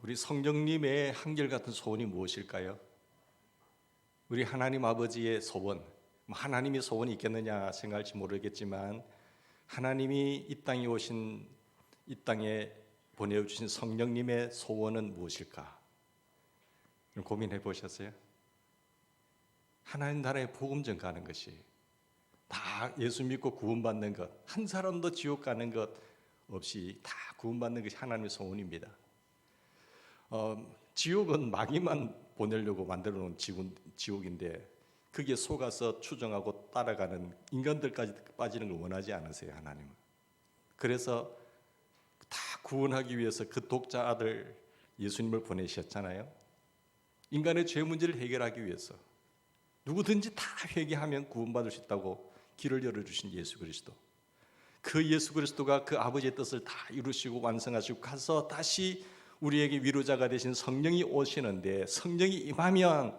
우리 성령님의 한결같은 소원이 무엇일까요? 우리 하나님 아버지의 소원, 하나님의 소원이 있겠느냐 생각할지 모르겠지만 하나님이 이 땅에 보내주신 성령님의 소원은 무엇일까? 고민해 보셨어요? 하나님 나라의 복음 전가하는 것이, 다 예수 믿고 구원받는 것, 한 사람도 지옥 가는 것 없이 다 구원받는 것이 하나님의 소원입니다. 지옥은 마귀만 보내려고 만들어 놓은 지옥인데 거기에 속아서 추정하고 따라가는 인간들까지 빠지는 걸 원하지 않으세요, 하나님은. 그래서 다 구원하기 위해서 그 독자 아들 예수님을 보내셨잖아요. 인간의 죄 문제를 해결하기 위해서 누구든지 다 회개하면 구원받을 수 있다고 길을 열어주신 예수 그리스도, 그 예수 그리스도가 그 아버지의 뜻을 다 이루시고 완성하시고 가서 다시 우리에게 위로자가 되신 성령이 오시는데, 성령이 임하면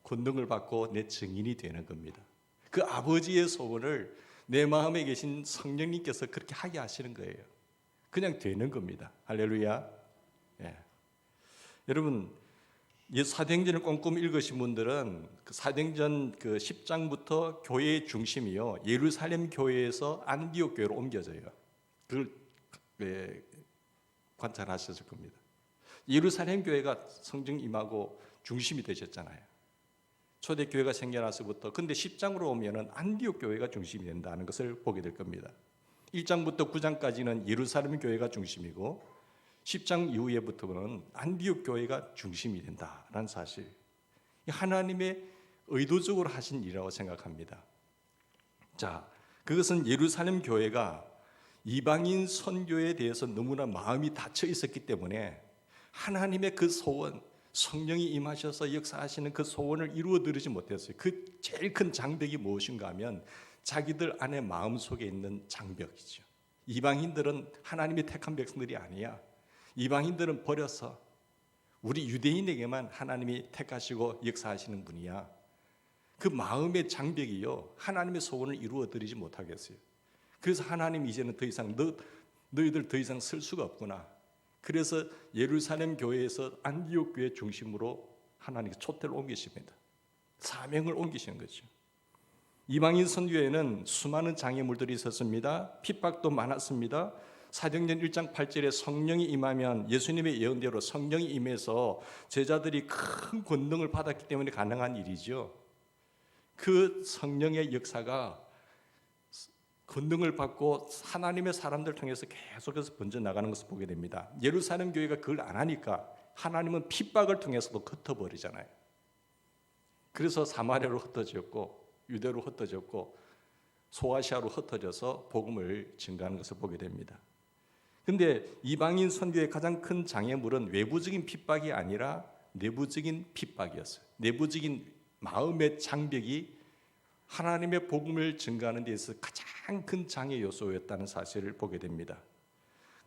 권능을 받고 내 증인이 되는 겁니다. 그 아버지의 소원을 내 마음에 계신 성령님께서 그렇게 하게 하시는 거예요. 그냥 되는 겁니다. 할렐루야. 예. 여러분, 사도행전을 꼼꼼히 읽으신 분들은 그 사도행전 그 10장부터 교회의 중심이요, 예루살렘 교회에서 안디옥 교회로 옮겨져요. 그걸 관찰하셨을 겁니다. 예루살렘 교회가 성령 임하고 중심이 되셨잖아요. 초대교회가 생겨나서부터. 근데 10장으로 오면은 안디옥 교회가 중심이 된다는 것을 보게 될 겁니다. 1장부터 9장까지는 예루살렘 교회가 중심이고 10장 이후에부터는 안디옥 교회가 중심이 된다는 사실, 하나님의 의도적으로 하신 일이라고 생각합니다. 자, 그것은 예루살렘 교회가 이방인 선교에 대해서 너무나 마음이 닫혀 있었기 때문에 하나님의 그 소원, 성령이 임하셔서 역사하시는 그 소원을 이루어 드리지 못했어요. 그 제일 큰 장벽이 무엇인가 하면 자기들 안에 마음속에 있는 장벽이죠. 이방인들은 하나님의 택한 백성들이 아니야. 이방인들은 버려서 우리 유대인에게만 하나님이 택하시고 역사하시는 분이야. 그 마음의 장벽이요, 하나님의 소원을 이루어 드리지 못하겠어요. 그래서 하나님 이제는 더 이상 너희들 더 이상 쓸 수가 없구나. 그래서 예루살렘 교회에서 안디옥 교회 중심으로 하나님께서 촛대를 옮기십니다. 사명을 옮기시는 거죠. 이방인 선교에는 수많은 장애물들이 있었습니다. 핍박도 많았습니다. 사도행전 1장 8절에 성령이 임하면, 예수님의 예언대로 성령이 임해서 제자들이 큰 권능을 받았기 때문에 가능한 일이죠. 그 성령의 역사가 권능을 받고 하나님의 사람들 통해서 계속해서 번져나가는 것을 보게 됩니다. 예루살렘 교회가 그걸 안 하니까 하나님은 핍박을 통해서도 흩어버리잖아요. 그래서 사마리아로 흩어졌고 유대로 흩어졌고 소아시아로 흩어져서 복음을 증가하는 것을 보게 됩니다. 그런데 이방인 선교의 가장 큰 장애물은 외부적인 핍박이 아니라 내부적인 핍박이었어요. 내부적인 마음의 장벽이 하나님의 복음을 증가하는 데 있어서 가장 큰 장애 요소였다는 사실을 보게 됩니다.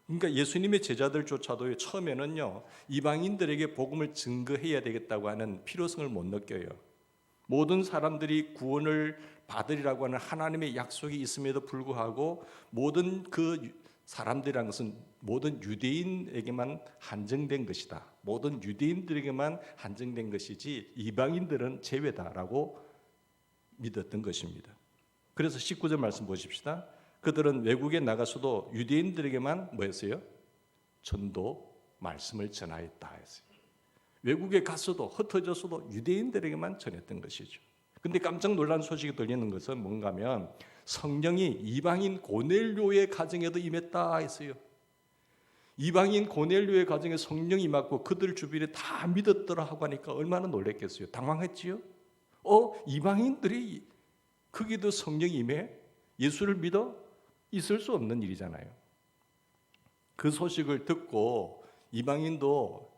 그러니까 예수님의 제자들조차도 처음에는요, 이방인들에게 복음을 증거해야 되겠다고 하는 필요성을 못 느껴요. 모든 사람들이 구원을 받으리라고 하는 하나님의 약속이 있음에도 불구하고 모든 그 사람들이라는 것은 모든 유대인에게만 한정된 것이다. 모든 유대인들에게만 한정된 것이지 이방인들은 제외다라고 믿었던 것입니다. 그래서 19절 말씀 보십시다. 그들은 외국에 나가서도 유대인들에게만 뭐였어요? 전도 말씀을 전하였다 했어요. 외국에 갔어도 흩어졌어도 유대인들에게만 전했던 것이죠. 근데 깜짝 놀란 소식이 들리는 것은 뭔가 하면 성령이 이방인 고넬료의 가정에도 임했다 했어요. 이방인 고넬료의 가정에 성령이 임하고 그들 주변에 다 믿었더라 하고 하니까 얼마나 놀랬겠어요. 당황했지요. 이방인들이 거기도 성령이 임해? 예수를 믿어? 있을 수 없는 일이잖아요. 그 소식을 듣고 이방인도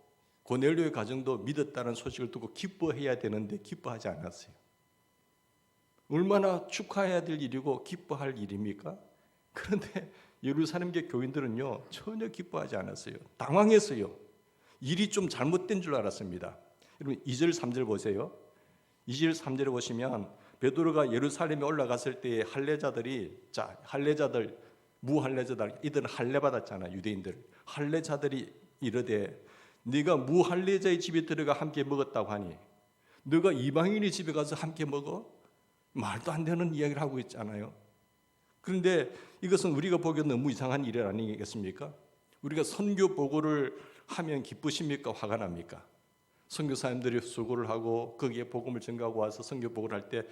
고넬료의 가정도 믿었다는 소식을 듣고 기뻐해야 되는데 기뻐하지 않았어요. 얼마나 축하해야 될 일이고 기뻐할 일입니까? 그런데 예루살렘계 교인들은요, 전혀 기뻐하지 않았어요. 당황했어요. 일이 좀 잘못된 줄 알았습니다. 여러분 2절 3절 보세요. 2절 3절에 보시면 베드로가 예루살렘에 올라갔을 때 무할례자들, 이들은 할례 받았잖아, 유대인들. 할례자들이 이르되 네가 무할례자의 집에 들어가 함께 먹었다고 하니 너가 이방인의 집에 가서 함께 먹어? 말도 안 되는 이야기를 하고 있잖아요. 그런데 이것은 우리가 보기에 너무 이상한 일 아니겠습니까? 우리가 선교 보고를 하면 기쁘십니까? 화가 납니까? 선교사님들이 수고를 하고 거기에 복음을 전가하고 와서 선교 보고를 할 때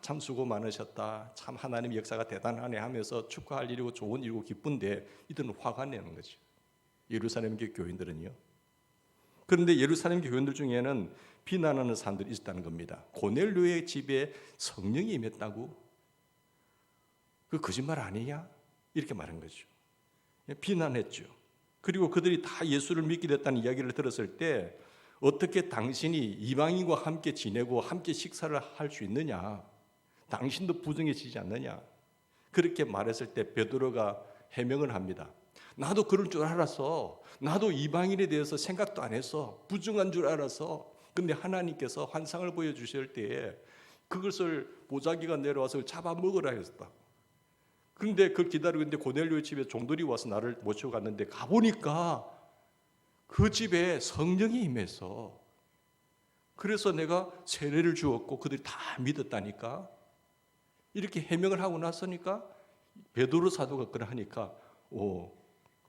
참 수고 많으셨다, 참 하나님의 역사가 대단하네 하면서 축하할 일이고 좋은 일이고 기쁜데 이들은 화가 내는 거죠. 예루살렘 교인들은요. 그런데 예루살렘 교인들 중에는 비난하는 사람들이 있었다는 겁니다. 고넬료의 집에 성령이 임했다고? 그 거짓말 아니냐? 이렇게 말한 거죠. 비난했죠. 그리고 그들이 다 예수를 믿게 됐다는 이야기를 들었을 때 어떻게 당신이 이방인과 함께 지내고 함께 식사를 할 수 있느냐? 당신도 부정해지지 않느냐? 그렇게 말했을 때 베드로가 해명을 합니다. 나도 그럴 줄 알았어. 나도 이방인에 대해서 생각도 안 했어. 부정한 줄 알았어. 근데 하나님께서 환상을 보여주실 때에 그것을 보자기가 내려와서 잡아먹으라 했다. 그런데 그걸 기다리고 있는데 고넬료의 집에 종들이 와서 나를 모시고 갔는데 가보니까 그 집에 성령이 임해서 그래서 내가 세례를 주었고 그들이 다 믿었다니까. 이렇게 해명을 하고 나서니까 베드로 사도가 그러하니까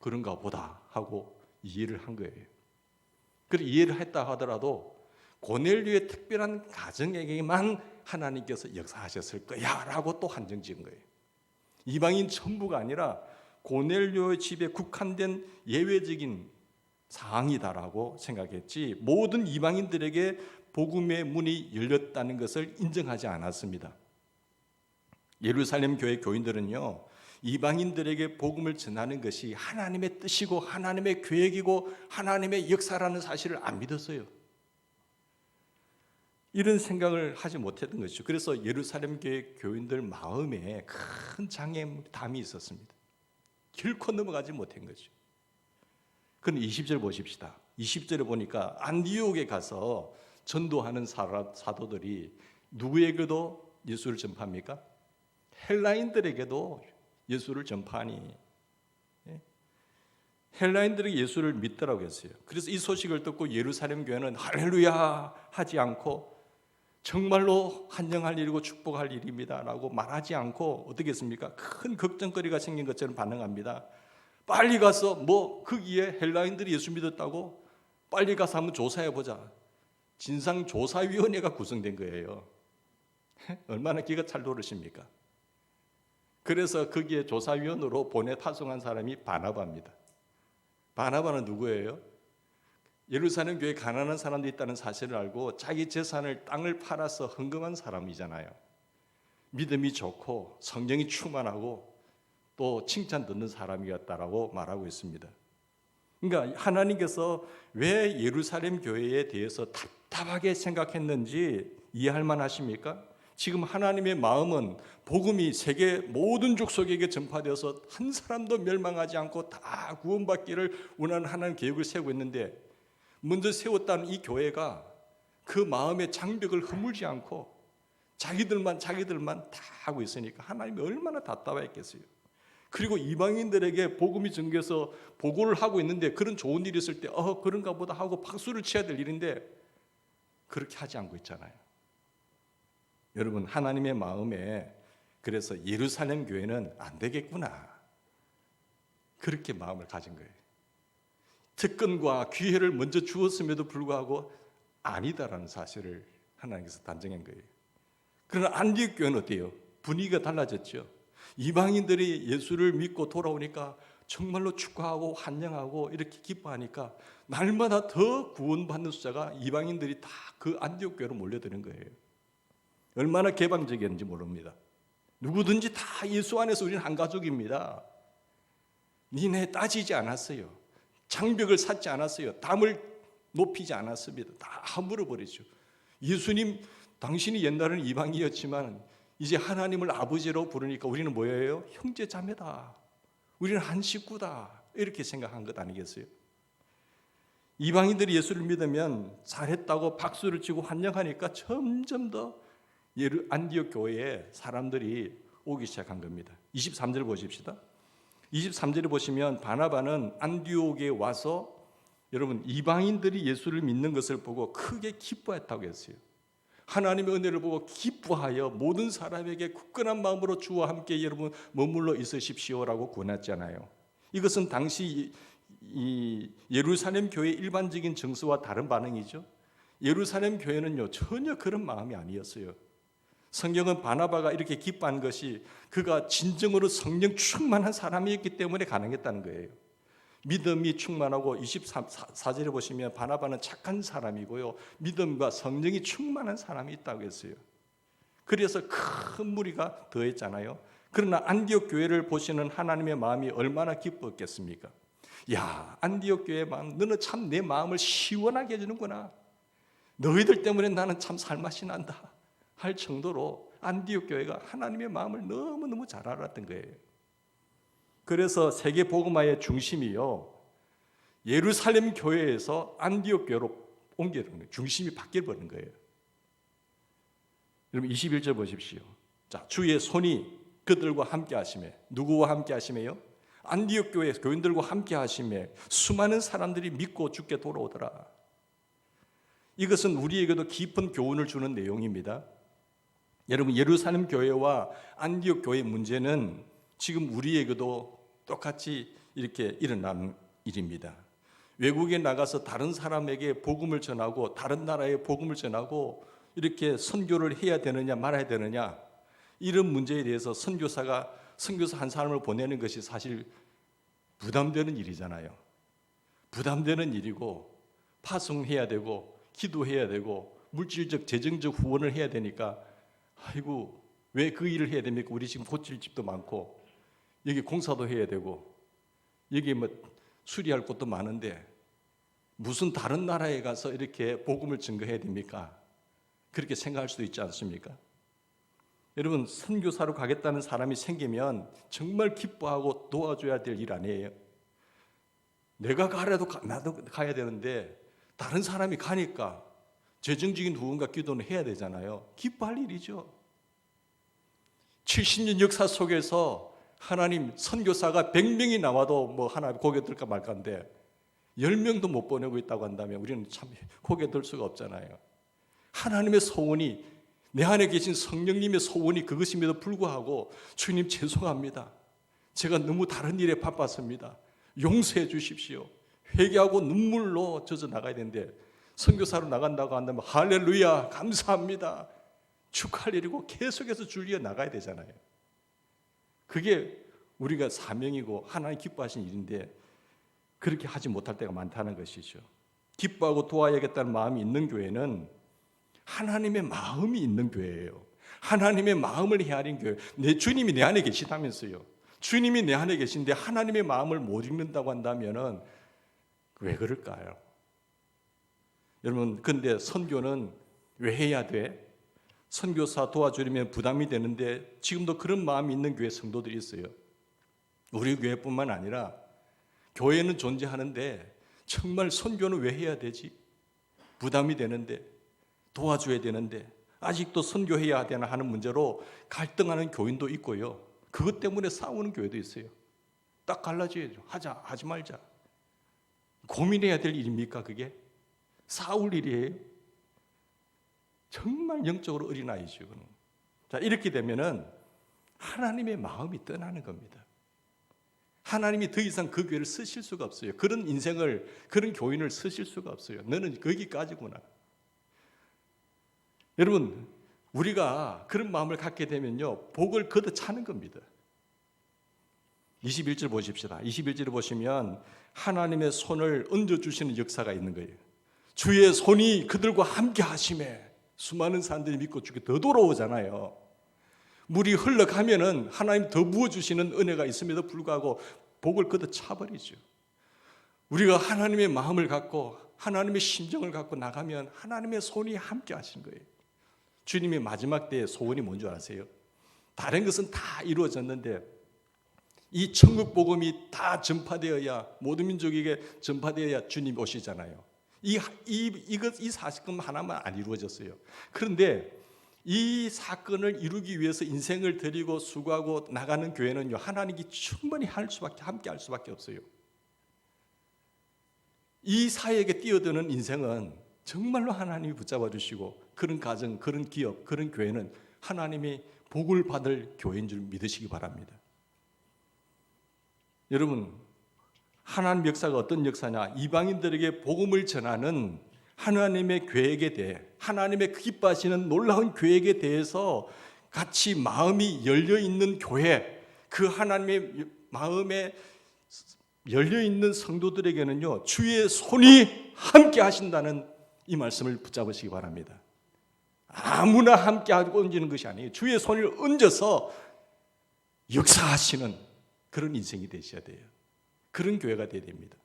그런가 보다 하고 이해를 한 거예요. 그래 이해를 했다 하더라도 고넬료의 특별한 가정에게만 하나님께서 역사하셨을 거야 라고 또 한정 지은 거예요. 이방인 전부가 아니라 고넬료의 집에 국한된 예외적인 사항이다라고 생각했지 모든 이방인들에게 복음의 문이 열렸다는 것을 인정하지 않았습니다. 예루살렘 교회 교인들은요, 이방인들에게 복음을 전하는 것이 하나님의 뜻이고 하나님의 계획이고 하나님의 역사라는 사실을 안 믿었어요. 이런 생각을 하지 못했던 것이죠. 그래서 예루살렘 교회 교인들 마음에 큰 담이 있었습니다. 결코 넘어가지 못한 거죠. 그런데 20절 보십시다. 20절에 보니까 안디옥에 가서 전도하는 사도들이 누구에게도 예수를 전파합니까? 헬라인들에게도 예수를 전파하니 헬라인들에게 예수를 믿더라고 했어요. 그래서 이 소식을 듣고 예루살렘 교회는 할렐루야 하지 않고 정말로 환영할 일이고 축복할 일입니다 라고 말하지 않고 어떻게 했습니까? 큰 걱정거리가 생긴 것처럼 반응합니다. 빨리 가서 거기에 헬라인들이 예수 믿었다고 빨리 가서 한번 조사해보자. 진상조사위원회가 구성된 거예요. 얼마나 기가 찰 도르십니까? 그래서 거기에 조사위원으로 보내 파송한 사람이 바나바입니다. 바나바는 누구예요? 예루살렘 교회에 가난한 사람도 있다는 사실을 알고 자기 재산을 땅을 팔아서 헌금한 사람이잖아요. 믿음이 좋고 성령이 충만하고 또 칭찬 듣는 사람이었다라고 말하고 있습니다. 그러니까 하나님께서 왜 예루살렘 교회에 대해서 답답하게 생각했는지 이해할 만하십니까? 지금 하나님의 마음은 복음이 세계 모든 족속에게 전파되어서 한 사람도 멸망하지 않고 다 구원받기를 원하는 하나님 계획을 세우고 있는데 먼저 세웠다는 이 교회가 그 마음의 장벽을 허물지 않고 자기들만 다 하고 있으니까 하나님이 얼마나 답답했겠어요. 그리고 이방인들에게 복음이 전개해서 보고를 하고 있는데 그런 좋은 일이 있을 때 그런가 보다 하고 박수를 쳐야 될 일인데 그렇게 하지 않고 있잖아요. 여러분 하나님의 마음에 그래서 예루살렘 교회는 안 되겠구나 그렇게 마음을 가진 거예요. 특권과 기회를 먼저 주었음에도 불구하고 아니다라는 사실을 하나님께서 단정한 거예요. 그러나 안디옥 교회는 어때요? 분위기가 달라졌죠. 이방인들이 예수를 믿고 돌아오니까 정말로 축하하고 환영하고 이렇게 기뻐하니까 날마다 더 구원받는 숫자가 이방인들이 다 그 안디옥 교회로 몰려드는 거예요. 얼마나 개방적이었는지 모릅니다. 누구든지 다 예수 안에서 우리는 한 가족입니다. 니네 따지지 않았어요. 장벽을 쌓지 않았어요. 담을 높이지 않았습니다. 다 물어버리죠. 예수님 당신이 옛날에는 이방인이었지만 이제 하나님을 아버지로 부르니까 우리는 뭐예요? 형제 자매다. 우리는 한 식구다. 이렇게 생각한 것 아니겠어요? 이방인들이 예수를 믿으면 잘했다고 박수를 치고 환영하니까 점점 더 안디옥 교회에 사람들이 오기 시작한 겁니다. 23절 보십시다. 23절에 보시면 바나바는 안디옥에 와서 여러분, 이방인들이 예수를 믿는 것을 보고 크게 기뻐했다고 했어요. 하나님의 은혜를 보고 기뻐하여 모든 사람에게 굳건한 마음으로 주와 함께 여러분 머물러 있으십시오라고 권했잖아요. 이것은 당시 이 예루살렘 교회의 일반적인 정서와 다른 반응이죠. 예루살렘 교회는요 전혀 그런 마음이 아니었어요. 성경은 바나바가 이렇게 기뻐한 것이 그가 진정으로 성령 충만한 사람이었기 때문에 가능했다는 거예요. 믿음이 충만하고 24절에 보시면 바나바는 착한 사람이고요, 믿음과 성령이 충만한 사람이 있다고 했어요. 그래서 큰 무리가 더했잖아요. 그러나 안디옥 교회를 보시는 하나님의 마음이 얼마나 기뻤겠습니까? 야, 안디옥 교회의 마음, 너는 참 내 마음을 시원하게 해주는구나. 너희들 때문에 나는 참 살맛이 난다 할 정도로 안디옥 교회가 하나님의 마음을 너무너무 잘 알았던 거예요. 그래서 세계 복음화의 중심이요 예루살렘 교회에서 안디옥 교회로 옮겨버린 거예요. 중심이 바뀌어버린 거예요. 여러분 21절 보십시오. 자, 주의 손이 그들과 함께 하심에, 누구와 함께 하심에요? 안디옥 교회 교인들과 함께 하심에 수많은 사람들이 믿고 주께 돌아오더라. 이것은 우리에게도 깊은 교훈을 주는 내용입니다. 여러분, 예루살렘 교회와 안디옥 교회의 문제는 지금 우리에게도 똑같이 이렇게 일어나는 일입니다. 외국에 나가서 다른 사람에게 복음을 전하고 다른 나라에 복음을 전하고 이렇게 선교를 해야 되느냐 말아야 되느냐, 이런 문제에 대해서 선교사 한 사람을 보내는 것이 사실 부담되는 일이잖아요. 부담되는 일이고 파송해야 되고 기도해야 되고 물질적 재정적 후원을 해야 되니까 아이고 왜 그 일을 해야 됩니까? 우리 지금 고칠 집도 많고 여기 공사도 해야 되고 여기 뭐 수리할 곳도 많은데 무슨 다른 나라에 가서 이렇게 복음을 증거해야 됩니까? 그렇게 생각할 수도 있지 않습니까? 여러분, 선교사로 가겠다는 사람이 생기면 정말 기뻐하고 도와줘야 될 일 아니에요? 내가 가라도 나도 가야 되는데 다른 사람이 가니까 재정적인 후원과 기도는 해야 되잖아요. 기뻐할 일이죠. 70년 역사 속에서 하나님 선교사가 100명이 나와도 뭐 하나 고개 들까 말까인데 10명도 못 보내고 있다고 한다면 우리는 참 고개 들 수가 없잖아요. 하나님의 소원이, 내 안에 계신 성령님의 소원이 그것임에도 불구하고 주님 죄송합니다. 제가 너무 다른 일에 바빴습니다. 용서해 주십시오. 회개하고 눈물로 젖어 나가야 되는데 선교사로 나간다고 한다면 할렐루야 감사합니다 축하할 일이고 계속해서 줄리어 나가야 되잖아요. 그게 우리가 사명이고 하나님 기뻐하신 일인데 그렇게 하지 못할 때가 많다는 것이죠. 기뻐하고 도와야겠다는 마음이 있는 교회는 하나님의 마음이 있는 교회예요. 하나님의 마음을 헤아린 교회. 내 주님이 내 안에 계시다면서요. 주님이 내 안에 계신데 하나님의 마음을 못 읽는다고 한다면은 왜 그럴까요? 여러분, 근데 선교는 왜 해야 돼? 선교사 도와주려면 부담이 되는데 지금도 그런 마음이 있는 교회 성도들이 있어요. 우리 교회뿐만 아니라 교회는 존재하는데 정말 선교는 왜 해야 되지? 부담이 되는데 도와줘야 되는데 아직도 선교해야 되나 하는 문제로 갈등하는 교인도 있고요. 그것 때문에 싸우는 교회도 있어요. 딱 갈라져야죠. 하자, 하지 말자. 고민해야 될 일입니까 그게? 싸울 일이에요? 정말 영적으로 어린아이죠. 자, 이렇게 되면은 하나님의 마음이 떠나는 겁니다. 하나님이 더 이상 그 교회를 쓰실 수가 없어요. 그런 인생을, 그런 교인을 쓰실 수가 없어요. 너는 거기까지구나. 여러분, 우리가 그런 마음을 갖게 되면요 복을 걷어차는 겁니다. 21절 보십시다. 21절을 보시면 하나님의 손을 얹어주시는 역사가 있는 거예요. 주의 손이 그들과 함께 하심에 수많은 사람들이 믿고 주께 더 돌아오잖아요. 물이 흘러가면은 하나님 더 부어주시는 은혜가 있음에도 불구하고 복을 걷어차버리죠. 우리가 하나님의 마음을 갖고 하나님의 심정을 갖고 나가면 하나님의 손이 함께 하시는 거예요. 주님의 마지막 때의 소원이 뭔지 아세요? 다른 것은 다 이루어졌는데 이 천국 복음이 다 전파되어야, 모든 민족에게 전파되어야 주님 오시잖아요. 이 사건 하나만 안 이루어졌어요. 그런데 이 사건을 이루기 위해서 인생을 드리고 수고하고 나가는 교회는요 하나님이 충분히 함께 할 수밖에 없어요. 이 사회에 뛰어드는 인생은 정말로 하나님이 붙잡아 주시고 그런 가정, 그런 기업, 그런 교회는 하나님이 복을 받을 교회인 줄 믿으시기 바랍니다. 여러분, 하나님 역사가 어떤 역사냐? 이방인들에게 복음을 전하는 하나님의 계획에 대해, 하나님의 기뻐하시는 놀라운 계획에 대해서 같이 마음이 열려있는 교회, 그 하나님의 마음에 열려있는 성도들에게는요, 주의 손이 함께 하신다는 이 말씀을 붙잡으시기 바랍니다. 아무나 함께 하고 얹는 것이 아니에요. 주의 손을 얹어서 역사하시는 그런 인생이 되셔야 돼요. 그런 교회가 되어야 됩니다.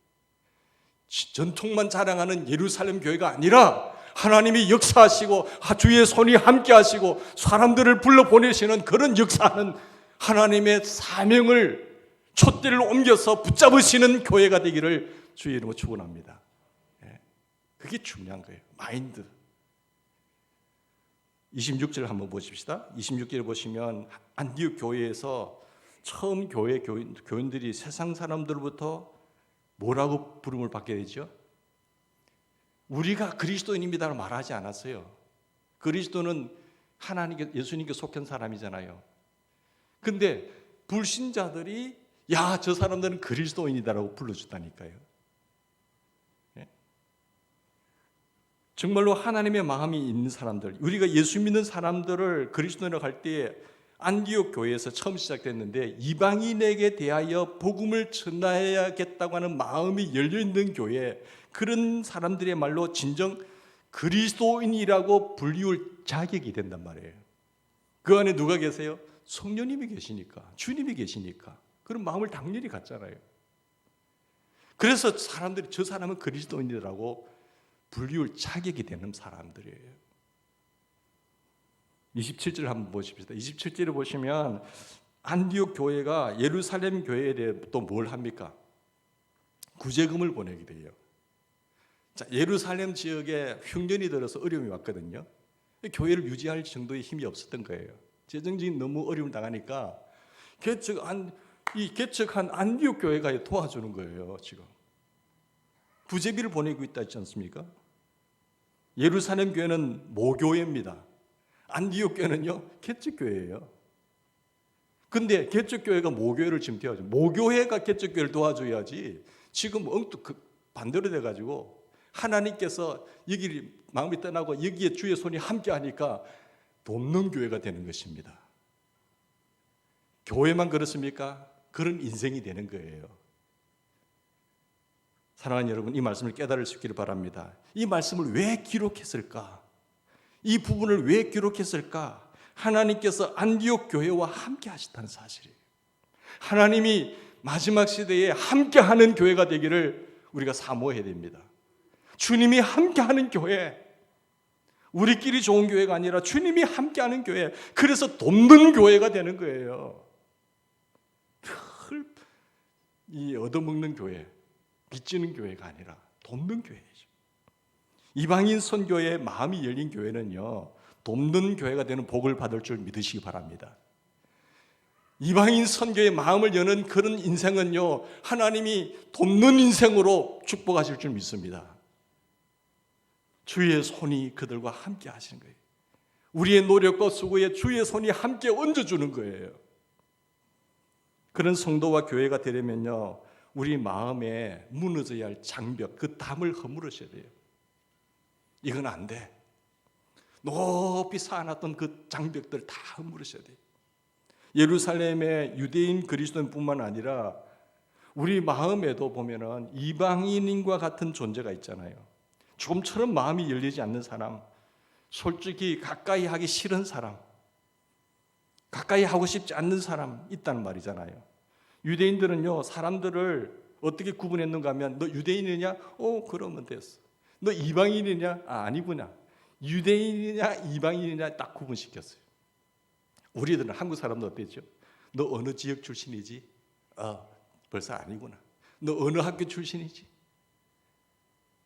전통만 자랑하는 예루살렘 교회가 아니라 하나님이 역사하시고 주의 손이 함께 하시고 사람들을 불러 보내시는 그런 역사하는 하나님의 사명을 촛대를 옮겨서 붙잡으시는 교회가 되기를 주의 이름으로 축원합니다. 그게 중요한 거예요. 마인드. 26절 한번 보십시다. 26절 보시면 안디옥 교회에서 처음 교인들이 세상 사람들로부터 뭐라고 부름을 받게 되죠? 우리가 그리스도인입니다라고 말하지 않았어요. 그리스도는 하나님께, 예수님께 속한 사람이잖아요. 근데 불신자들이 야, 저 사람들은 그리스도인이다라고 불러줬다니까요. 정말로 하나님의 마음이 있는 사람들, 우리가 예수 믿는 사람들을 그리스도인으로 갈 때에 안디옥 교회에서 처음 시작됐는데 이방인에게 대하여 복음을 전하야겠다고 하는 마음이 열려있는 교회, 그런 사람들의 말로 진정 그리스도인이라고 불리울 자격이 된단 말이에요. 그 안에 누가 계세요? 성령님이 계시니까, 주님이 계시니까 그런 마음을 당연히 갖잖아요. 그래서 사람들이 저 사람은 그리스도인이라고 불리울 자격이 되는 사람들이에요. 27절 한번 보십시다. 27절을 보시면 안디옥 교회가 예루살렘 교회에 대해 또 뭘 합니까? 구제금을 보내게 돼요. 자, 예루살렘 지역에 흉년이 들어서 어려움이 왔거든요. 교회를 유지할 정도의 힘이 없었던 거예요. 재정적인 너무 어려움을 당하니까 개척한 안디옥 교회가 도와주는 거예요. 지금 구제비를 보내고 있다 했지 않습니까? 예루살렘 교회는 모교회입니다. 안디옥 교회는요, 개척교회예요. 근데 개척교회가 모교회를 지금 도와줘. 모교회가 개척교회를 도와줘야지. 지금 반대로 돼가지고 하나님께서 여기 마음이 떠나고 여기에 주의 손이 함께 하니까 돕는 교회가 되는 것입니다. 교회만 그렇습니까? 그런 인생이 되는 거예요. 사랑하는 여러분, 이 말씀을 깨달을 수 있기를 바랍니다. 이 말씀을 왜 기록했을까? 이 부분을 왜 기록했을까? 하나님께서 안디옥 교회와 함께 하셨다는 사실이에요. 하나님이 마지막 시대에 함께하는 교회가 되기를 우리가 사모해야 됩니다. 주님이 함께하는 교회, 우리끼리 좋은 교회가 아니라 주님이 함께하는 교회, 그래서 돕는 교회가 되는 거예요. 이 얻어먹는 교회, 빚지는 교회가 아니라 돕는 교회죠. 이방인 선교에 마음이 열린 교회는요, 돕는 교회가 되는 복을 받을 줄 믿으시기 바랍니다. 이방인 선교에 마음을 여는 그런 인생은요, 하나님이 돕는 인생으로 축복하실 줄 믿습니다. 주의 손이 그들과 함께 하시는 거예요. 우리의 노력과 수고에 주의 손이 함께 얹어주는 거예요. 그런 성도와 교회가 되려면요, 우리 마음에 무너져야 할 장벽, 그 담을 허물으셔야 돼요. 이건 안 돼. 높이 쌓아놨던 그 장벽들 다 허물으셔야 돼요. 예루살렘의 유대인 그리스도인뿐만 아니라 우리 마음에도 보면은 이방인과 같은 존재가 있잖아요. 좀처럼 마음이 열리지 않는 사람, 솔직히 가까이 하기 싫은 사람, 가까이 하고 싶지 않는 사람 있다는 말이잖아요. 유대인들은요, 사람들을 어떻게 구분했는가 하면 너 유대인이냐? 그러면 됐어. 너 이방인이냐? 아니구나. 유대인이냐 이방인이냐 딱 구분시켰어요. 우리들은 한국 사람도 어땠죠? 너 어느 지역 출신이지? 벌써 아니구나. 너 어느 학교 출신이지?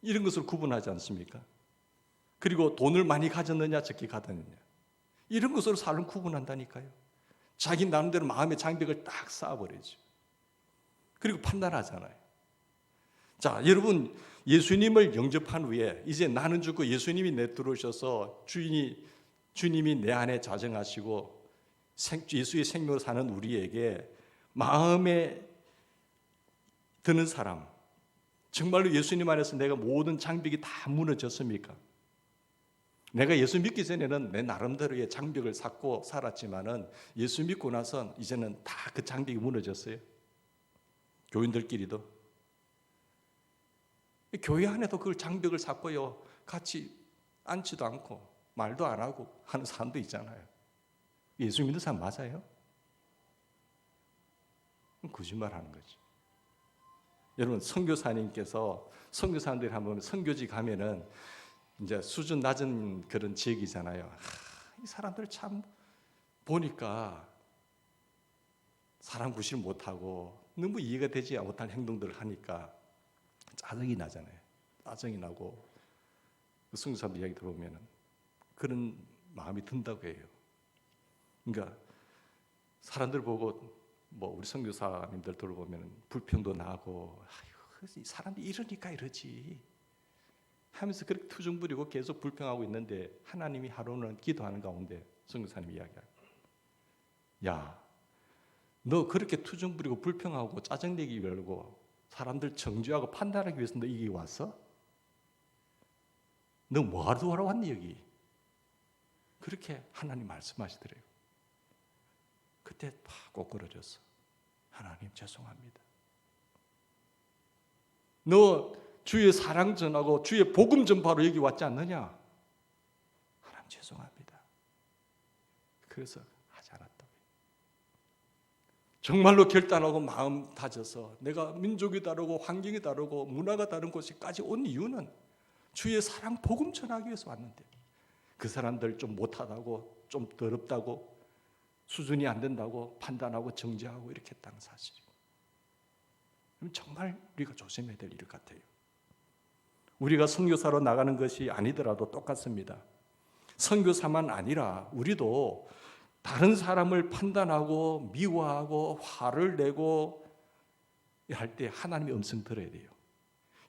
이런 것을 구분하지 않습니까? 그리고 돈을 많이 가졌느냐 적게 가졌느냐, 이런 것으로 사람 구분한다니까요. 자기 나름대로 마음의 장벽을 딱 쌓아버리죠. 그리고 판단하잖아요. 자, 여러분, 예수님을 영접한 후에 이제 나는 죽고 예수님이 내 들어오셔서 주님이 내 안에 자정하시고 예수의 생명으로 사는 우리에게 마음에 드는 사람, 정말로 예수님 안에서 내가 모든 장벽이 다 무너졌습니까? 내가 예수 믿기 전에는 내 나름대로의 장벽을 쌓고 살았지만은 예수 믿고 나선 이제는 다 그 장벽이 무너졌어요. 교인들끼리도. 교회 안에도 그 장벽을 쌓고요. 같이 앉지도 않고 말도 안 하고 하는 사람도 있잖아요. 예수 믿는 사람 맞아요? 거짓말하는 거죠. 여러분, 선교사님께서 선교사님들이 한번 선교지 가면은 이제 수준 낮은 그런 지역이잖아요. 이 사람들 참 보니까 사람 구실 못하고 너무 이해가 되지 못할 행동들을 하니까 짜증이 나잖아요. 짜증이 나고 그 선교사님들 이야기 들어보면 그런 마음이 든다고 해요. 그러니까 사람들 보고 우리 선교사님들 들어보면 불평도 나고 이 사람들이 이러니까 이러지 하면서 그렇게 투정 부리고 계속 불평하고 있는데 하나님이 하루는 기도하는 가운데 선교사님이 이야기해요. 야, 너 그렇게 투정 부리고 불평하고 짜증내기 위하고 사람들 정죄하고 판단하기 위해서 너 여기 왔어? 너 뭐하러 왔니 여기? 그렇게 하나님 말씀하시더래요. 그때 팍 꼬꾸러졌어. 하나님 죄송합니다. 너 주의 사랑 전하고 주의 복음 전파로 여기 왔지 않느냐? 하나님 죄송합니다. 그래서 하지 않았다고. 정말로 결단하고 마음 다져서 내가 민족이 다르고 환경이 다르고 문화가 다른 곳까지 온 이유는 주의 사랑 복음 전하기 위해서 왔는데 그 사람들 좀 못하다고 좀 더럽다고 수준이 안 된다고 판단하고 정죄하고 이렇게 했다는 사실이에요. 정말 우리가 조심해야 될 일 같아요. 우리가 선교사로 나가는 것이 아니더라도 똑같습니다. 선교사만 아니라 우리도 다른 사람을 판단하고 미워하고 화를 내고 할 때 하나님의 음성 들어야 돼요.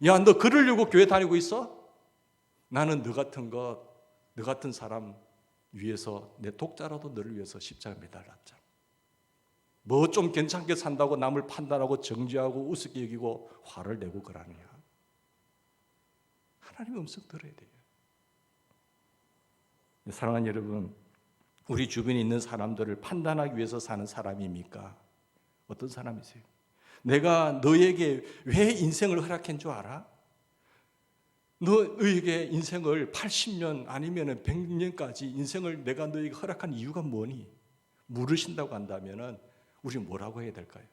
야, 너 그러려고 교회 다니고 있어? 나는 너 같은 사람 위해서 내 독자라도 너를 위해서 십자가 매달렸잖아. 뭐 좀 괜찮게 산다고 남을 판단하고 정죄하고 우습게 여기고 화를 내고 그러느냐? 하나님의 음성 들어야 돼요. 사랑하는 여러분, 우리 주변에 있는 사람들을 판단하기 위해서 사는 사람입니까? 어떤 사람이세요? 내가 너에게 왜 인생을 허락한 줄 알아? 너에게 인생을 80년 아니면 100년까지 인생을 내가 너에게 허락한 이유가 뭐니? 물으신다고 한다면 우리는 뭐라고 해야 될까요?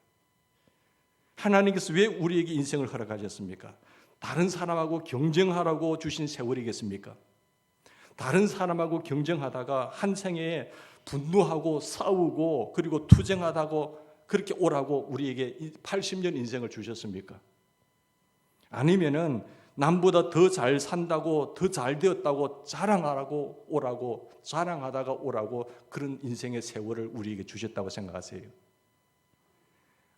하나님께서 왜 우리에게 인생을 허락하셨습니까? 다른 사람하고 경쟁하라고 주신 세월이겠습니까? 다른 사람하고 경쟁하다가 한 생에 분노하고 싸우고 그리고 투쟁하다고 그렇게 오라고 우리에게 80년 인생을 주셨습니까? 아니면은 남보다 더 잘 산다고 더 잘 되었다고 자랑하라고 오라고 자랑하다가 오라고 그런 인생의 세월을 우리에게 주셨다고 생각하세요?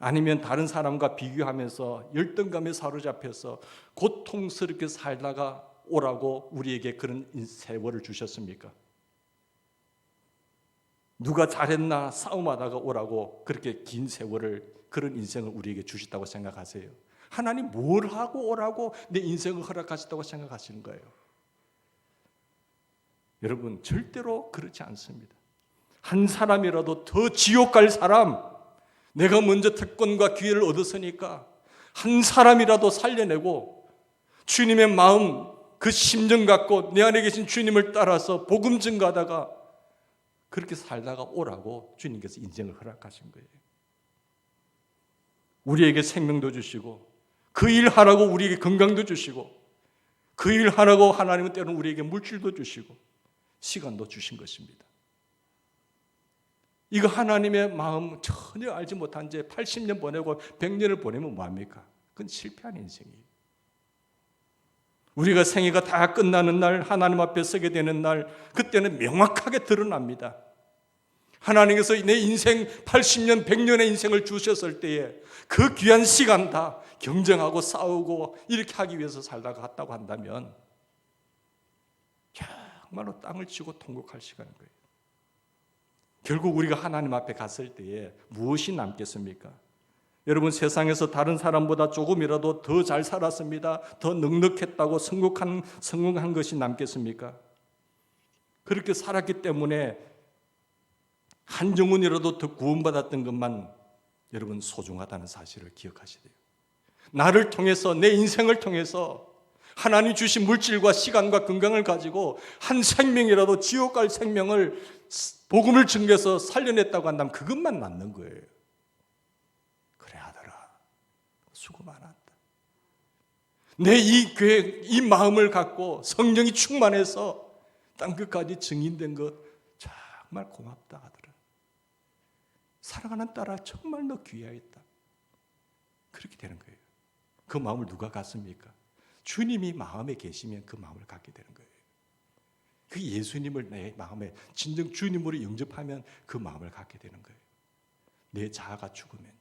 아니면 다른 사람과 비교하면서 열등감에 사로잡혀서 고통스럽게 살다가 오라고 우리에게 그런 세월을 주셨습니까? 누가 잘했나 싸움하다가 오라고 그렇게 긴 세월을 그런 인생을 우리에게 주셨다고 생각하세요? 하나님 뭘 하고 오라고 내 인생을 허락하셨다고 생각하시는 거예요? 여러분, 절대로 그렇지 않습니다. 한 사람이라도 더 지옥 갈 사람, 내가 먼저 특권과 기회를 얻었으니까 한 사람이라도 살려내고 주님의 마음, 그 심정 갖고 내 안에 계신 주님을 따라서 복음 증거하다가 그렇게 살다가 오라고 주님께서 인생을 허락하신 거예요. 우리에게 생명도 주시고 그 일 하라고 우리에게 건강도 주시고 그 일 하라고 하나님은 때로는 우리에게 물질도 주시고 시간도 주신 것입니다. 이거 하나님의 마음 전혀 알지 못한 채 80년 보내고 100년을 보내면 뭐합니까? 그건 실패한 인생이에요. 우리가 생애가 다 끝나는 날, 하나님 앞에 서게 되는 날, 그때는 명확하게 드러납니다. 하나님께서 내 인생 80년, 100년의 인생을 주셨을 때에 그 귀한 시간 다 경쟁하고 싸우고 이렇게 하기 위해서 살다가 갔다고 한다면 정말로 땅을 치고 통곡할 시간인 거예요. 결국 우리가 하나님 앞에 갔을 때에 무엇이 남겠습니까? 여러분, 세상에서 다른 사람보다 조금이라도 더 잘 살았습니다, 더 넉넉했다고 성공한 것이 남겠습니까? 그렇게 살았기 때문에 한 영혼이라도 더 구원받았던 것만 여러분 소중하다는 사실을 기억하셔야 돼요. 나를 통해서, 내 인생을 통해서 하나님 주신 물질과 시간과 건강을 가지고 한 생명이라도 지옥 갈 생명을 복음을 증거해서 살려냈다고 한다면 그것만 남는 거예요. 그래 아들아, 수고 많았다. 내 이 계획, 이 마음을 갖고 성령이 충만해서 땅 끝까지 증인된 것 정말 고맙다 아들아. 사랑하는 딸아, 정말 너 귀하였다. 그렇게 되는 거예요. 그 마음을 누가 갖습니까? 주님이 마음에 계시면 그 마음을 갖게 되는 거예요. 그 예수님을 내 마음에 진정 주님으로 영접하면 그 마음을 갖게 되는 거예요. 내 자아가 죽으면,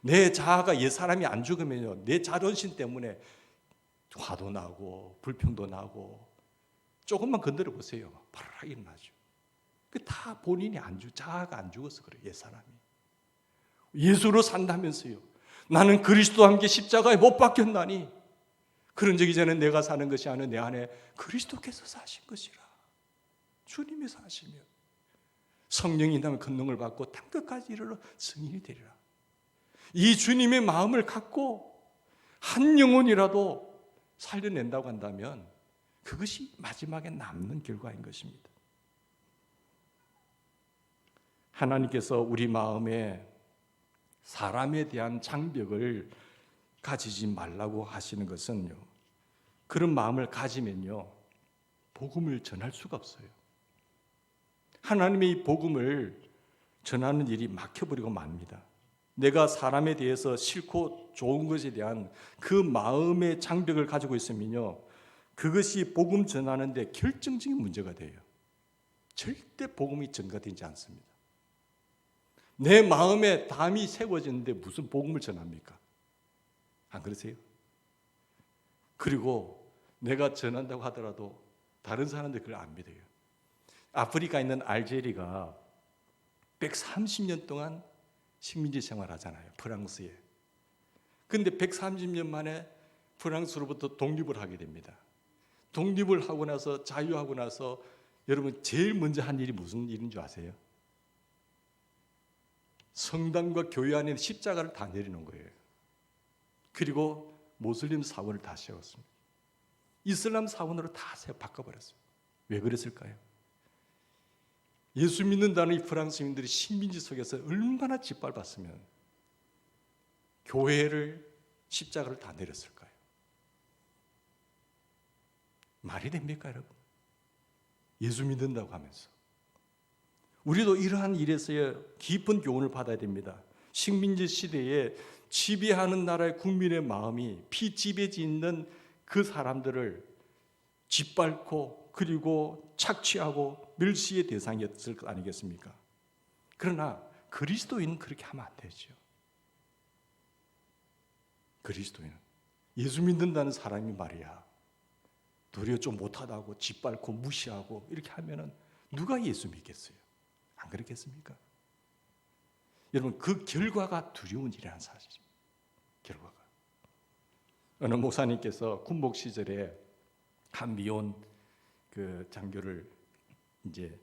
내 자아가 옛사람이 안 죽으면요, 내 자존심 때문에 화도 나고 불평도 나고 조금만 건드려 보세요, 바로 일어나죠. 그 다 본인이 자아가 안 죽어서 그래요. 옛사람이 예수로 산다면서요, 나는 그리스도와 함께 십자가에 못 박혔나니 그런 적이 전에 내가 사는 것이 아니라 내 안에 그리스도께서 사신 것이라. 주님이 사시며 성령이 있다면 권능을 받고 땅끝까지 이르러 증인이 되리라. 이 주님의 마음을 갖고 한 영혼이라도 살려낸다고 한다면 그것이 마지막에 남는 결과인 것입니다. 하나님께서 우리 마음에 사람에 대한 장벽을 가지지 말라고 하시는 것은요, 그런 마음을 가지면요 복음을 전할 수가 없어요. 하나님의 복음을 전하는 일이 막혀버리고 맙니다. 내가 사람에 대해서 싫고 좋은 것에 대한 그 마음의 장벽을 가지고 있으면요, 그것이 복음 전하는데 결정적인 문제가 돼요. 절대 복음이 전가되지 않습니다. 내 마음에 담이 세워지는데 무슨 복음을 전합니까? 안 그러세요? 그리고 내가 전한다고 하더라도 다른 사람들 그걸 안 믿어요. 아프리카에 있는 알제리가 130년 동안 식민지 생활하잖아요, 프랑스에. 근데 130년 만에 프랑스로부터 독립을 하게 됩니다. 독립을 하고 나서, 자유하고 나서 여러분 제일 먼저 한 일이 무슨 일인 줄 아세요? 성당과 교회 안에 십자가를 다 내리는 거예요. 그리고 모슬림 사원을 다 세웠습니다. 이슬람 사원으로 다 바꿔버렸어요. 왜 그랬을까요? 예수 믿는다는 이 프랑스인들이 식민지 속에서 얼마나 짓밟았으면 교회를, 십자가를 다 내렸을까요? 말이 됩니까, 여러분? 예수 믿는다고 하면서. 우리도 이러한 일에서의 깊은 교훈을 받아야 됩니다. 식민지 시대에 지배하는 나라의 국민의 마음이 피지배지 있는 그 사람들을 짓밟고 그리고 착취하고 멸시의 대상이었을 것 아니겠습니까? 그러나 그리스도인은 그렇게 하면 안 되죠. 그리스도인은, 예수 믿는다는 사람이 말이야, 도리어 좀 못하다고 짓밟고 무시하고 이렇게 하면은 누가 예수 믿겠어요? 안 그렇겠습니까? 여러분, 그 결과가 두려운 일이라는 사실입니다. 결과가. 어느 목사님께서 군복 시절에 한 미혼 그 장교를 이제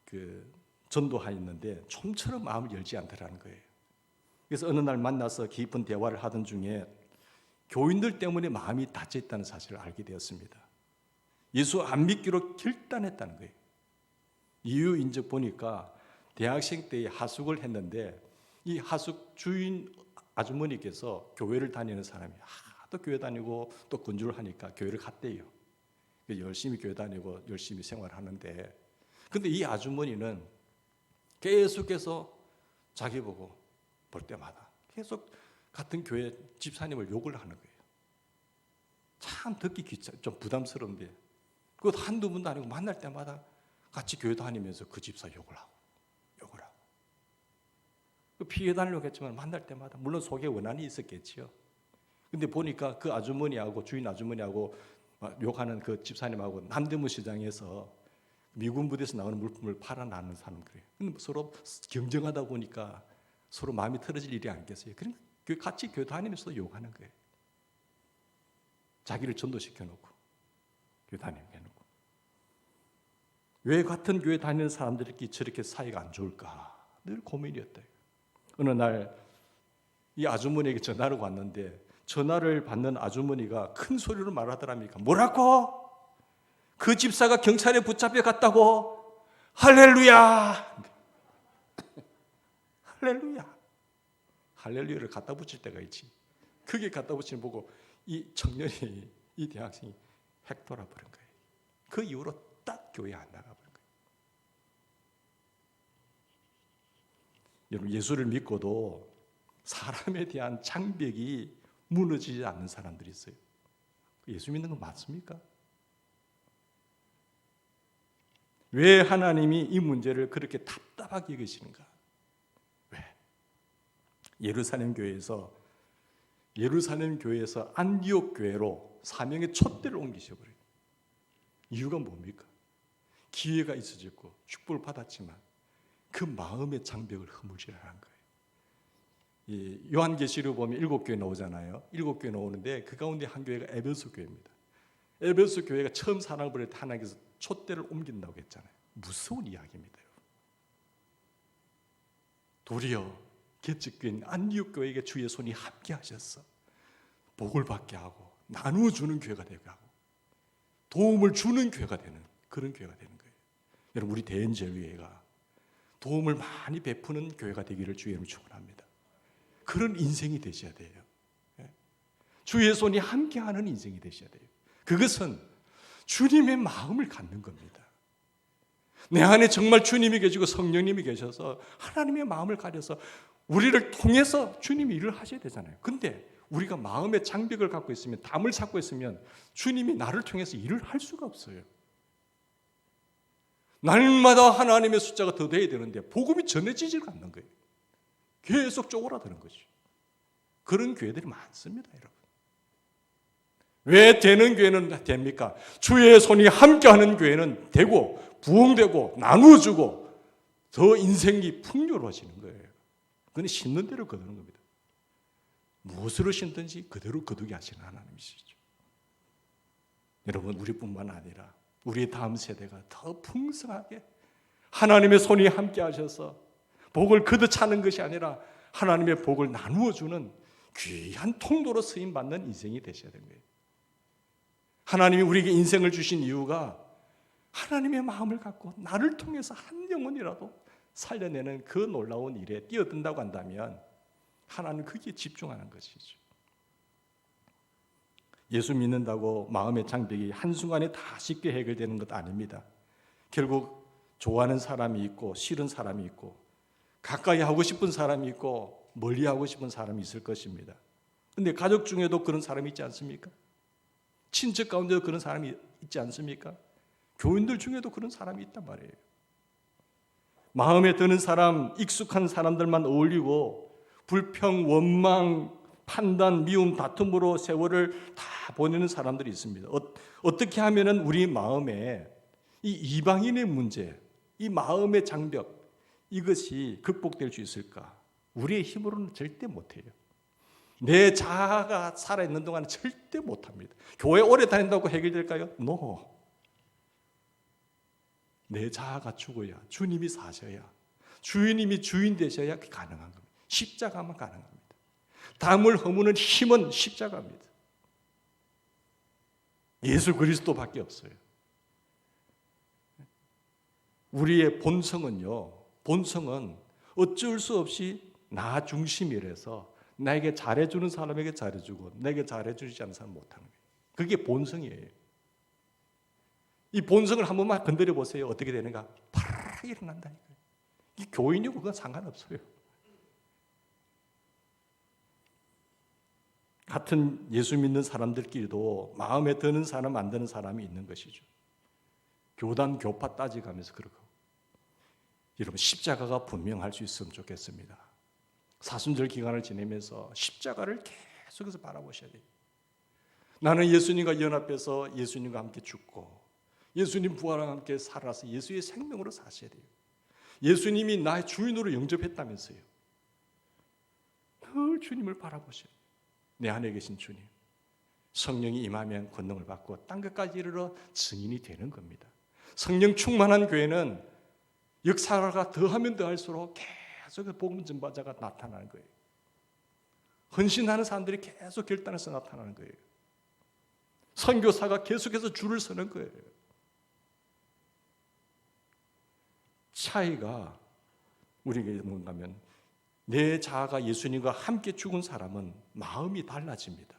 그 전도하였는데 좀처럼 마음을 열지 않더라는 거예요. 그래서 어느 날 만나서 깊은 대화를 하던 중에 교인들 때문에 마음이 닫혀 있다는 사실을 알게 되었습니다. 예수 안 믿기로 결단했다는 거예요. 이유 인적 보니까 대학생 때 하숙을 했는데 이 하숙 주인 아주머니께서 교회를 다니는 사람이 또 교회 다니고 또 건주를 하니까 교회를 갔대요. 열심히 교회 다니고 열심히 생활하는데, 근데 이 아주머니는 계속해서 자기 보고 볼 때마다 계속 같은 교회 집사님을 욕을 하는 거예요. 참 듣기 좀 부담스러운데, 그것도 한두 번도 아니고 만날 때마다 같이 교회 다니면서 그 집사 욕을 하고 피해 다니려고 했지만 만날 때마다 물론 속에 원한이 있었겠지요. 근데 보니까 그 아주머니하고 주인 아주머니하고 욕하는 그 집사님하고 남대문 시장에서 미군 부대에서 나오는 물품을 팔아나는 사람 그래요. 근데 서로 경쟁하다 보니까 서로 마음이 틀어질 일이 아니겠어요. 그러니까 같이 교회 다니면서도 욕하는 거예요. 자기를 전도시켜놓고 교회 다니게 해놓고. 왜 같은 교회 다니는 사람들끼리 저렇게 사이가 안 좋을까 늘 고민이었대요. 어느 날 이 아주머니에게 전화를 왔는데 전화를 받는 아주머니가 큰 소리로 말하더랍니까? 뭐라고? 그 집사가 경찰에 붙잡혀 갔다고? 할렐루야! 할렐루야! 할렐루야를 갖다 붙일 때가 있지. 그게 갖다 붙이는 보고 이 청년이, 이 대학생이 핵 돌아버린 거예요. 그 이후로 딱 교회 안 나가버린 거예요. 여러분, 예수를 믿고도 사람에 대한 장벽이 무너지지 않는 사람들이 있어요. 예수 믿는 건 맞습니까? 왜 하나님이 이 문제를 그렇게 답답하게 여기시는가? 왜? 예루살렘 교회에서 안디옥 교회로 사명의 촛대를 옮기셔버려요. 이유가 뭡니까? 기회가 있어졌고 축복을 받았지만 그 마음의 장벽을 허물지라는 거예요. 이 요한계시록 보면 7교회 나오잖아요. 7교회 나오는데 그 가운데 한 교회가 에베소 교회입니다. 에베소 교회가 처음 사랑을 벌일 때 하나님께서 촛대를 옮긴다고 했잖아요. 무서운 이야기입니다. 도리어 개척교인 안디옥 교회에게 주의 손이 함께 하셔서 복을 받게 하고 나누어 주는 교회가 되게 하고 도움을 주는 교회가 되는 그런 교회가 되는 거예요. 여러분, 우리 대인제일교회가 도움을 많이 베푸는 교회가 되기를 주의 이름으로 축원합니다. 그런 인생이 되셔야 돼요. 주의 손이 함께하는 인생이 되셔야 돼요. 그것은 주님의 마음을 갖는 겁니다. 내 안에 정말 주님이 계시고 성령님이 계셔서 하나님의 마음을 가려서 우리를 통해서 주님이 일을 하셔야 되잖아요. 근데 우리가 마음의 장벽을 갖고 있으면, 담을 찾고 있으면 주님이 나를 통해서 일을 할 수가 없어요. 날마다 하나님의 숫자가 더 돼야 되는데 복음이 전해지지가 않는 거예요. 계속 쪼그라드는 거죠. 그런 교회들이 많습니다, 여러분. 왜 되는 교회는 됩니까? 주의 손이 함께하는 교회는 되고 부흥되고 나누어주고 더 인생이 풍요로워지는 거예요. 그건 심는 대로 거두는 겁니다. 무엇으로 심든지 그대로 거두게 하시는 하나님이시죠. 여러분, 우리뿐만 아니라 우리 다음 세대가 더 풍성하게 하나님의 손이 함께 하셔서 복을 거둬 차는 것이 아니라 하나님의 복을 나누어 주는 귀한 통로로 쓰임 받는 인생이 되셔야 되는 거예요. 하나님이 우리에게 인생을 주신 이유가 하나님의 마음을 갖고 나를 통해서 한 영혼이라도 살려내는 그 놀라운 일에 뛰어든다고 한다면 하나님은 거기에 집중하는 것이죠. 예수 믿는다고 마음의 장벽이 한순간에 다 쉽게 해결되는 것 아닙니다. 결국 좋아하는 사람이 있고 싫은 사람이 있고 가까이 하고 싶은 사람이 있고 멀리 하고 싶은 사람이 있을 것입니다. 그런데 가족 중에도 그런 사람이 있지 않습니까? 친척 가운데도 그런 사람이 있지 않습니까? 교인들 중에도 그런 사람이 있단 말이에요. 마음에 드는 사람, 익숙한 사람들만 어울리고 불평, 원망, 판단, 미움, 다툼으로 세월을 다 보내는 사람들이 있습니다. 어떻게 하면은 우리 마음에 이 이방인의 문제, 이 마음의 장벽, 이것이 극복될 수 있을까? 우리의 힘으로는 절대 못해요. 내 자아가 살아있는 동안은 절대 못합니다. 교회 오래 다닌다고 해결될까요? No. 내 자아가 죽어야, 주님이 사셔야, 주님이 주인 되셔야 가능한 겁니다. 십자가만 가능합니다. 담을 허무는 힘은 십자가입니다. 예수 그리스도밖에 없어요. 우리의 본성은요, 본성은 어쩔 수 없이 나 중심이라서 나에게 잘해주는 사람에게 잘해주고 내게 잘해주지 않는 사람 못하는 거예요. 그게 본성이에요. 이 본성을 한 번만 건드려 보세요. 어떻게 되는가? 파르르 일어난다니까요. 이 교인이고 그건 상관없어요. 같은 예수 믿는 사람들끼리도 마음에 드는 사람 안 드는 사람이 있는 것이죠. 교단 교파 따지가면서 그러고. 여러분, 십자가가 분명할 수 있으면 좋겠습니다. 사순절 기간을 지내면서 십자가를 계속해서 바라보셔야 돼요. 나는 예수님과 연합해서 예수님과 함께 죽고 예수님 부활과 함께 살아서 예수의 생명으로 사셔야 돼요. 예수님이 나의 주인으로 영접했다면서요. 늘 주님을 바라보셔야 돼요. 내 안에 계신 주님. 성령이 임하면 권능을 받고 땅 끝까지 이르러 증인이 되는 겁니다. 성령 충만한 교회는 역사가 더하면 더할수록 계속 복음 전파자가 나타나는 거예요. 헌신하는 사람들이 계속 결단해서 나타나는 거예요. 선교사가 계속해서 줄을 서는 거예요. 차이가 우리에게 뭔가면 내 자아가 예수님과 함께 죽은 사람은 마음이 달라집니다.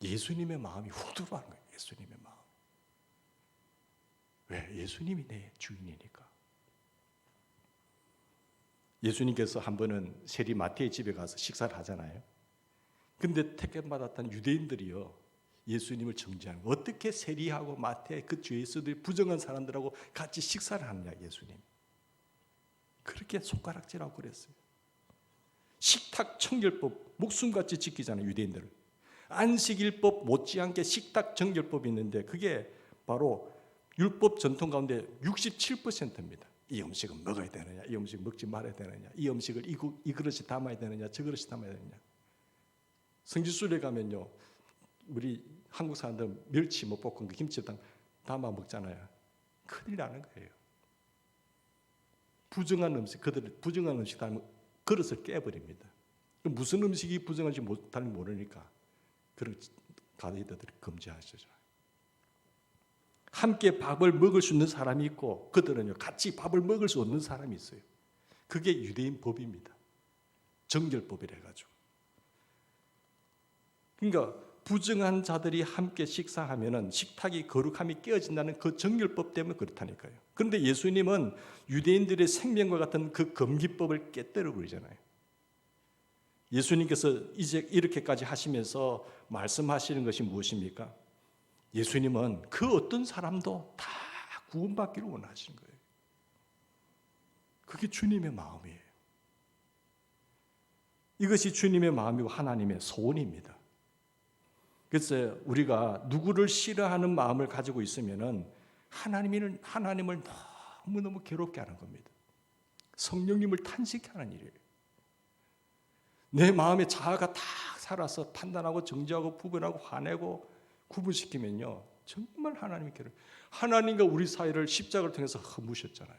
예수님의 마음이 훅 들어가는 거예요. 예수님의 마음. 왜? 예수님이 내 주인이니까. 예수님께서 한 번은 세리 마태의 집에 가서 식사를 하잖아요. 근데 택함받았던 유대인들이요, 예수님을 정죄하는 거예요. 어떻게 세리하고 마태 그 죄수들 부정한 사람들하고 같이 식사를 하느냐, 예수님. 그렇게 손가락질하고 그랬어요. 식탁 청결법 목숨같이 지키잖아요, 유대인들은. 안식일법 못지않게 식탁 정결법이 있는데 그게 바로 율법 전통 가운데 67%입니다. 이 음식은 먹어야 되느냐, 이 음식 먹지 말아야 되느냐, 이 음식을 이 그릇이 담아야 되느냐, 저 그릇이 담아야 되느냐. 성지순례 가면요, 우리 한국 사람들 멸치 못 볶은 그 김치당 담아 먹잖아요. 큰일 나는 거예요. 부정한 음식, 그들은 부정한 음식 담으면 그릇을 깨버립니다. 무슨 음식이 부정한지 잘 모르니까 그런 가이드들이 금지하시죠. 함께 밥을 먹을 수 있는 사람이 있고 그들은요 같이 밥을 먹을 수 없는 사람이 있어요. 그게 유대인 법입니다. 정결법이라 해가지고. 그러니까 부정한 자들이 함께 식사하면은 식탁이 거룩함이 깨어진다는 그 정결법 때문에 그렇다니까요. 그런데 예수님은 유대인들의 생명과 같은 그 금기법을 깨뜨려 버리잖아요. 예수님께서 이제 이렇게까지 하시면서 말씀하시는 것이 무엇입니까? 예수님은 그 어떤 사람도 다 구원받기를 원하시는 거예요. 그게 주님의 마음이에요. 이것이 주님의 마음이고 하나님의 소원입니다. 그래서 우리가 누구를 싫어하는 마음을 가지고 있으면은 하나님을 너무너무 괴롭게 하는 겁니다. 성령님을 탄식하는 일이에요. 내 마음의 자아가 다 살아서 판단하고 정죄하고 부분하고 화내고 구분시키면요 정말 하나님이 하나님과 우리 사이를 십자가를 통해서 허무셨잖아요.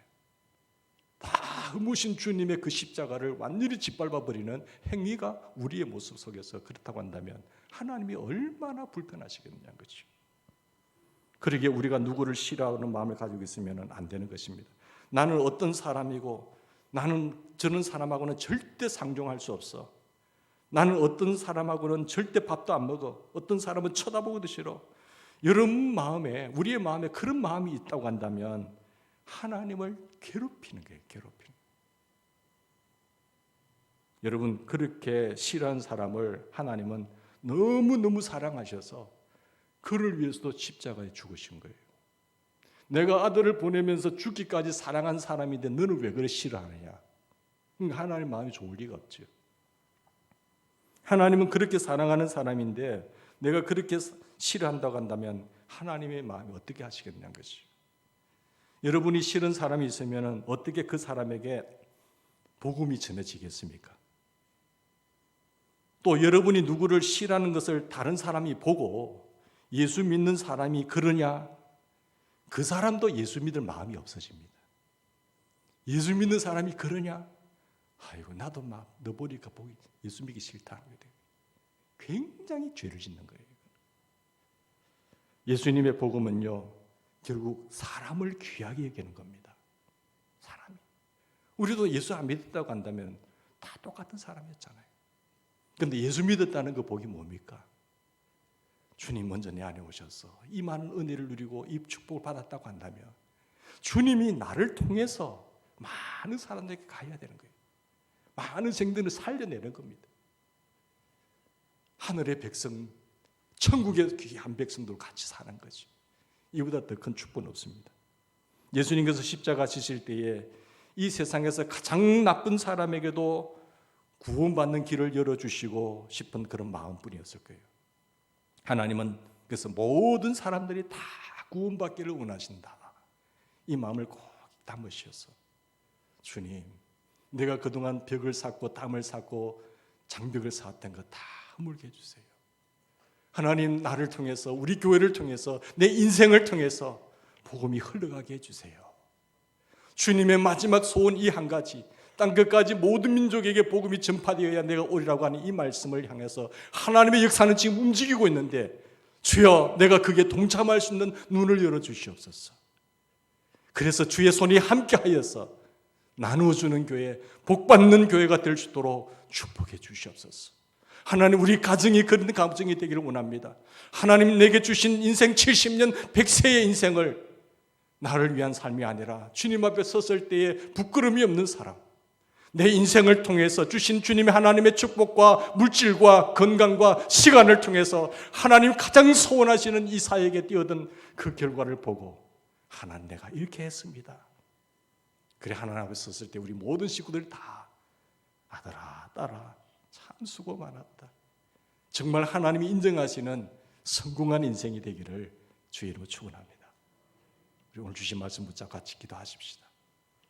다 허무신 주님의 그 십자가를 완전히 짓밟아버리는 행위가 우리의 모습 속에서 그렇다고 한다면 하나님이 얼마나 불편하시겠느냐는 거죠. 그러기에 우리가 누구를 싫어하는 마음을 가지고 있으면 안 되는 것입니다. 나는 어떤 사람이고 나는 저런 사람하고는 절대 상종할 수 없어. 나는 어떤 사람하고는 절대 밥도 안 먹어. 어떤 사람은 쳐다보기도 싫어. 이런 마음에, 우리의 마음에 그런 마음이 있다고 한다면 하나님을 괴롭히는 거예요. 괴롭히는. 여러분, 그렇게 싫어하는 사람을 하나님은 너무너무 사랑하셔서 그를 위해서도 십자가에 죽으신 거예요. 내가 아들을 보내면서 죽기까지 사랑한 사람인데 너는 왜 그래 싫어하느냐? 하나님 마음이 좋을 리가 없죠. 하나님은 그렇게 사랑하는 사람인데 내가 그렇게 싫어한다고 한다면 하나님의 마음이 어떻게 하시겠냐는 것이죠. 여러분이 싫은 사람이 있으면 어떻게 그 사람에게 복음이 전해지겠습니까? 또 여러분이 누구를 싫어하는 것을 다른 사람이 보고 예수 믿는 사람이 그러냐? 그 사람도 예수 믿을 마음이 없어집니다. 예수 믿는 사람이 그러냐? 아이고 나도 막 너 보니까 예수 믿기 싫다. 굉장히 죄를 짓는 거예요. 예수님의 복음은요 결국 사람을 귀하게 여기는 겁니다. 사람이. 우리도 예수 안 믿었다고 한다면 다 똑같은 사람이었잖아요. 그런데 예수 믿었다는 그 복이 뭡니까? 주님 먼저 내 안에 오셔서 이 많은 은혜를 누리고 이 축복을 받았다고 한다면 주님이 나를 통해서 많은 사람들에게 가야 되는 거예요. 많은 생들을 살려내는 겁니다. 하늘의 백성, 천국의 귀한 백성들 같이 사는 거죠. 이보다 더 큰 축복은 없습니다. 예수님께서 십자가 지실 때에 이 세상에서 가장 나쁜 사람에게도 구원받는 길을 열어주시고 싶은 그런 마음뿐이었을 거예요. 하나님은 그래서 모든 사람들이 다 구원받기를 원하신다. 이 마음을 꼭 담으셔서 주님, 내가 그동안 벽을 쌓고 담을 쌓고 장벽을 쌓았던 거 다 허물게 해주세요. 하나님, 나를 통해서, 우리 교회를 통해서, 내 인생을 통해서 복음이 흘러가게 해주세요. 주님의 마지막 소원 이 한 가지, 땅 끝까지 모든 민족에게 복음이 전파되어야 내가 오리라고 하는 이 말씀을 향해서 하나님의 역사는 지금 움직이고 있는데, 주여, 내가 그게 동참할 수 있는 눈을 열어주시옵소서. 그래서 주의 손이 함께하여서 나누어주는 교회, 복받는 교회가 될 수 있도록 축복해 주시옵소서. 하나님, 우리 가정이 그런 가정이 되기를 원합니다. 하나님, 내게 주신 인생 70년 100세의 인생을 나를 위한 삶이 아니라 주님 앞에 섰을 때에 부끄러움이 없는 사람, 내 인생을 통해서 주신 주님의 하나님의 축복과 물질과 건강과 시간을 통해서 하나님 가장 소원하시는 이 사역에 뛰어든 그 결과를 보고, 하나님, 내가 이렇게 했습니다. 그래, 하나님 앞에 섰을 때 우리 모든 식구들 다 아들아, 딸아, 참 수고 많았다. 정말 하나님이 인정하시는 성공한 인생이 되기를 주의 이름으로 축원합니다. 우리 오늘 주신 말씀 붙잡고 같이 기도하십시다.